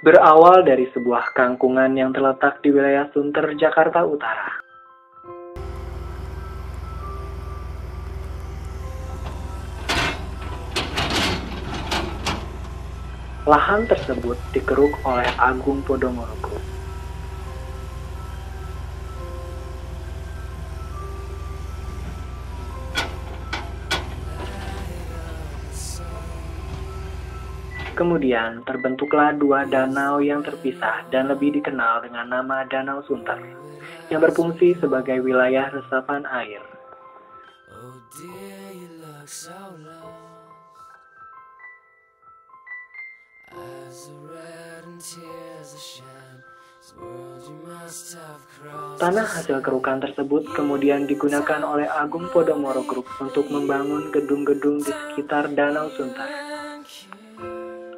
Berawal dari sebuah kangkungan yang terletak di wilayah Sunter, Jakarta Utara. Lahan tersebut dikeruk oleh Agung Podomoro Group. Kemudian terbentuklah dua danau yang terpisah dan lebih dikenal dengan nama Danau Sunter, yang berfungsi sebagai wilayah resapan air. Tanah hasil kerukan tersebut kemudian digunakan oleh Agung Podomoro Group untuk membangun gedung-gedung di sekitar Danau Sunter.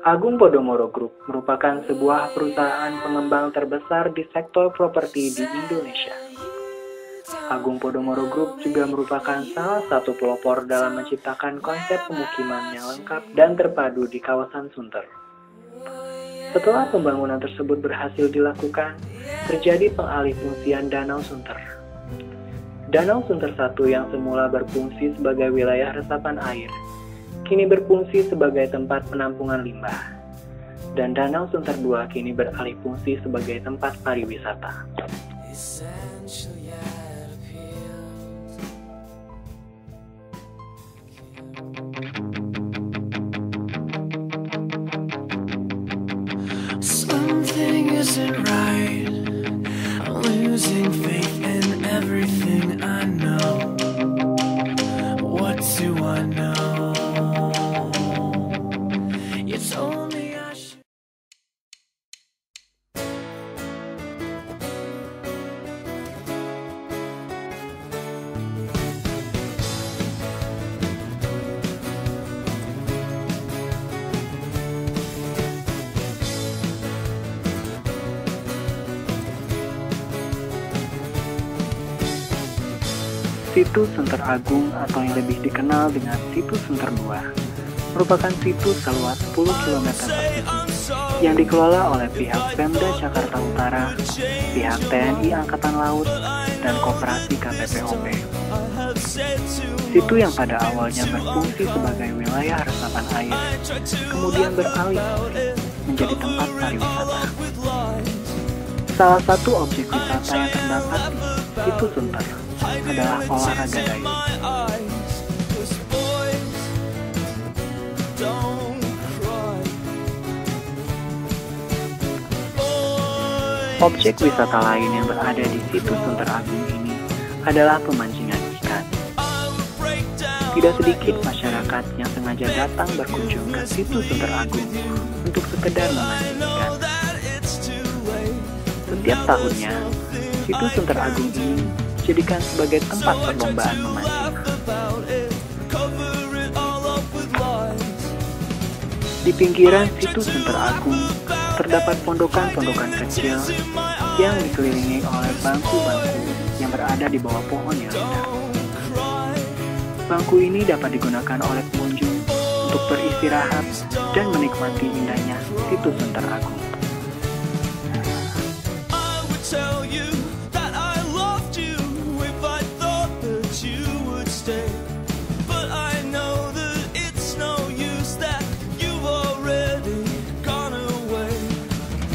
Agung Podomoro Group merupakan sebuah perusahaan pengembang terbesar di sektor properti di Indonesia. Agung Podomoro Group juga merupakan salah satu pelopor dalam menciptakan konsep pemukiman yang lengkap dan terpadu di kawasan Sunter. Setelah pembangunan tersebut berhasil dilakukan, terjadi pengalihfungsian Danau Sunter. Danau Sunter 1 yang semula berfungsi sebagai wilayah resapan air, kini berfungsi sebagai tempat penampungan limbah. Dan Danau Sunter 2 kini beralih fungsi sebagai tempat pariwisata. Something isn't right. I'm losing faith in everything I know. What do I know? You told me I should. Situs Sunter Agung atau yang lebih dikenal dengan Situs Sunter 2 merupakan situs seluas 10 km persegi yang dikelola oleh pihak Pemda Jakarta Utara, pihak TNI Angkatan Laut, dan Koperasi KPPOP. Situ yang pada awalnya berfungsi sebagai wilayah resapan air, kemudian beralih menjadi tempat pariwisata. Salah satu objek wisata yang terdapat di Situs Sunter adalah olahraga dayung. Objek wisata lain yang berada di Situs Sunter Agung ini adalah pemancingan ikan. Tidak sedikit masyarakat yang sengaja datang berkunjung ke Situs Sunter Agung untuk sekedar memancing ikan. Setiap tahunnya, Situs Sunter Agung ini dijadikan sebagai tempat perlombaan memancing. Di pinggiran Situs Sunter Agung terdapat pondokan-pondokan kecil yang dikelilingi oleh bangku-bangku yang berada di bawah pohon yang rindang. Bangku ini dapat digunakan oleh pengunjung untuk beristirahat dan menikmati indahnya Situs Sunter Agung.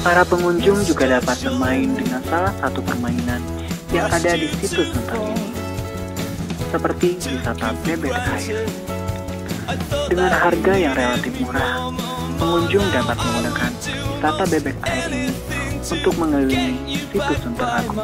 Para pengunjung juga dapat bermain dengan salah satu permainan yang ada di Situs Sunter ini, seperti wisata bebek air. Dengan harga yang relatif murah, pengunjung dapat menggunakan wisata bebek air ini untuk mengelilingi Situs Sunter Agung.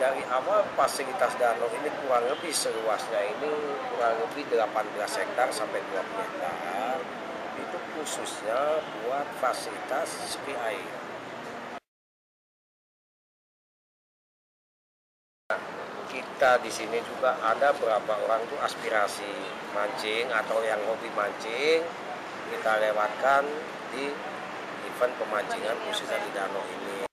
Dari awal fasilitas danau ini kurang lebih seluasnya ini kurang lebih 18 hektar sampai 20 hektar. Itu khususnya buat fasilitas sepi air. kita di sini juga ada beberapa orang tuh aspirasi mancing atau yang hobi mancing, kita lewatkan di event pemancingan khususnya di danau ini.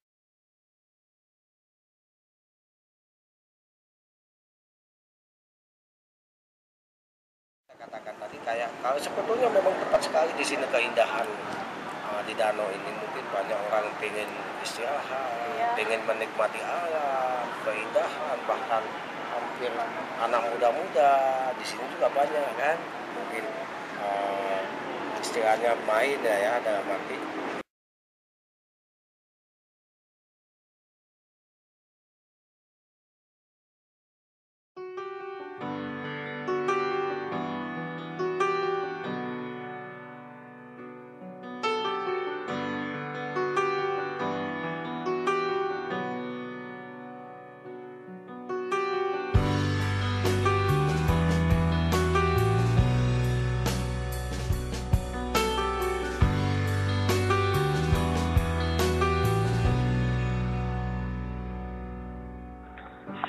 Katakan tadi kayak kalau sebetulnya memang tepat sekali di sini keindahan di danau ini. Mungkin banyak orang pengen istirahat, pengen menikmati alam, keindahan, bahkan hampir anak muda-muda di sini juga banyak kan. Mungkin istilahnya main ya dalam arti.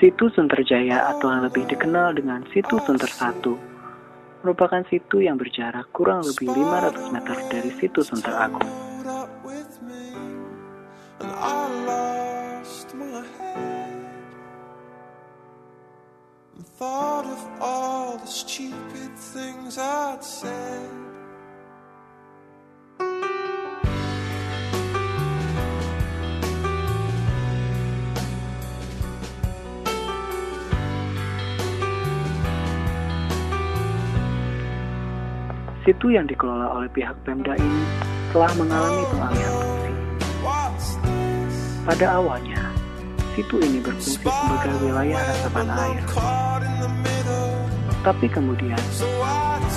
Situ Sunterjaya atau yang lebih dikenal dengan Situ Sunter 1 merupakan situ yang berjarak kurang lebih 500 meter dari Situ Sunter Agung. Situ yang dikelola oleh pihak Pemda ini telah mengalami pengalihan fungsi. Pada awalnya, situ ini berfungsi sebagai wilayah resapan air. Tapi kemudian,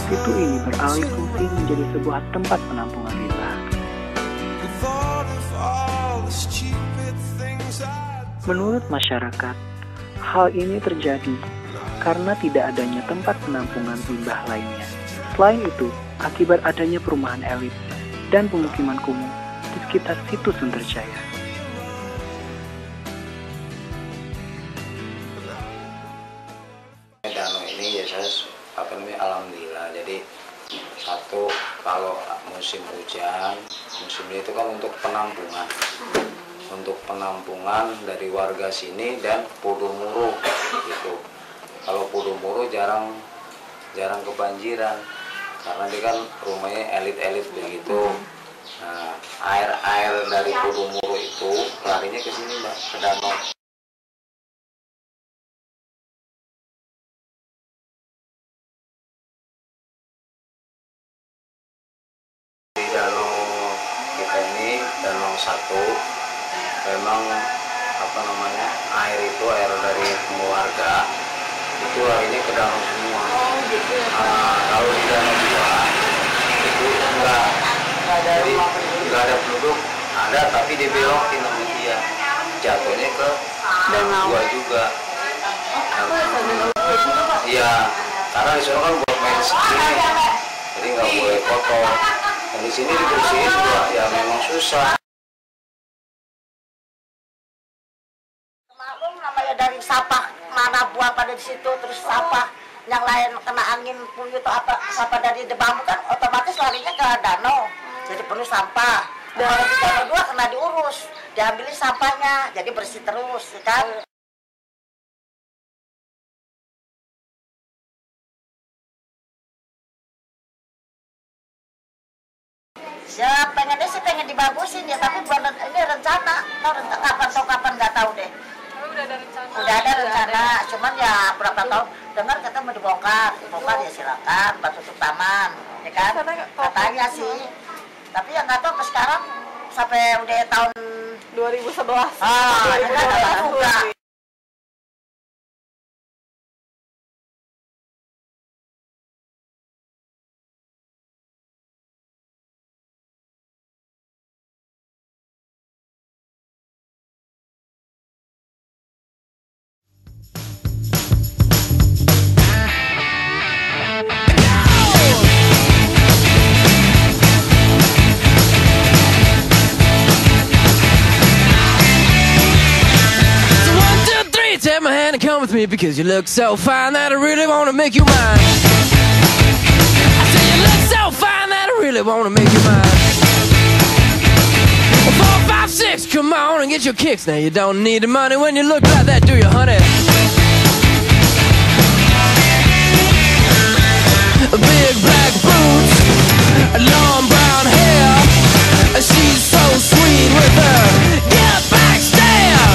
situ ini beralih fungsi menjadi sebuah tempat penampungan limbah. Menurut masyarakat, hal ini terjadi karena tidak adanya tempat penampungan limbah lainnya. Selain itu, akibat adanya perumahan elit dan pemukiman kumuh di sekitar Situ Sunterjaya. Danau ini ya saya alhamdulillah. Jadi satu, kalau musim hujan, musimnya itu kan untuk penampungan. Untuk penampungan dari warga sini dan Podomoro gitu. Kalau Podomoro jarang kebanjiran. Karena dia kan rumahnya elit-elit begitu. Nah, air dari Podomoro itu larinya ke sini, Mbak, ke danau. Di danau kita ini, danau 1, memang air itu air dari warga itu larinya ke danau semua. Kalau di danau 2 itu enggak ada penduduk, ada tapi dibelokin sama dia, jatuhnya ke danau 2 juga. Iya, karena di sana kan buat main sini, jadi nggak boleh kotor. Dan di sini dibersihin juga ya memang susah. Namanya dari sampah mana buang pada di situ, terus sampah yang lain kena angin puyuh atau apa, sampah dari bambu kan otomatis larinya ke danau, jadi penuh sampah. Dan kalau di danau 2 kena diurus, diambilin sampahnya, jadi bersih terus, ya kan? Ya pengennya sih pengen dibagusin ya, tapi bukan ini rencana, kapan nggak tahu deh. Udah ada rencana, cuman ya berapa tahun dengar kata mau dibongkar ya silakan, buat tutup taman, ya kan? Katanya sih, tapi yang nggak tahu ke sekarang sampai udah tahun 2011. Nggak buka. So one with me because you look so fine that I really wanna make you mine. I say you look so fine that I really wanna make you mine. 4, 5, 6, come on and get your kicks. Now you don't need the money when you look like that, do you, honey? Big black boots, long brown hair. She's so sweet with her get back stare.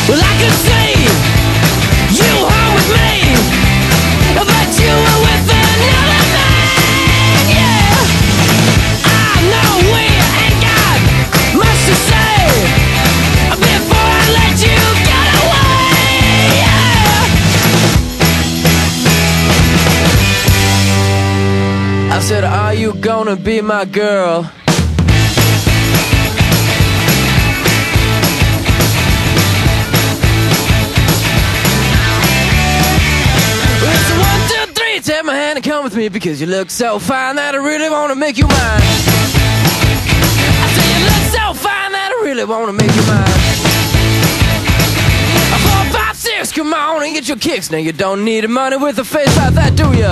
Well, I could see you home with me, but you were with another man, yeah. I know we ain't got much to say before I let you get away, yeah. I said, are you gonna be my girl? Take my hand and come with me because you look so fine that I really wanna make you mine. I say you look so fine that I really wanna make you mine. 4, 5, 6, come on and get your kicks. Now you don't need money with a face like that, do ya?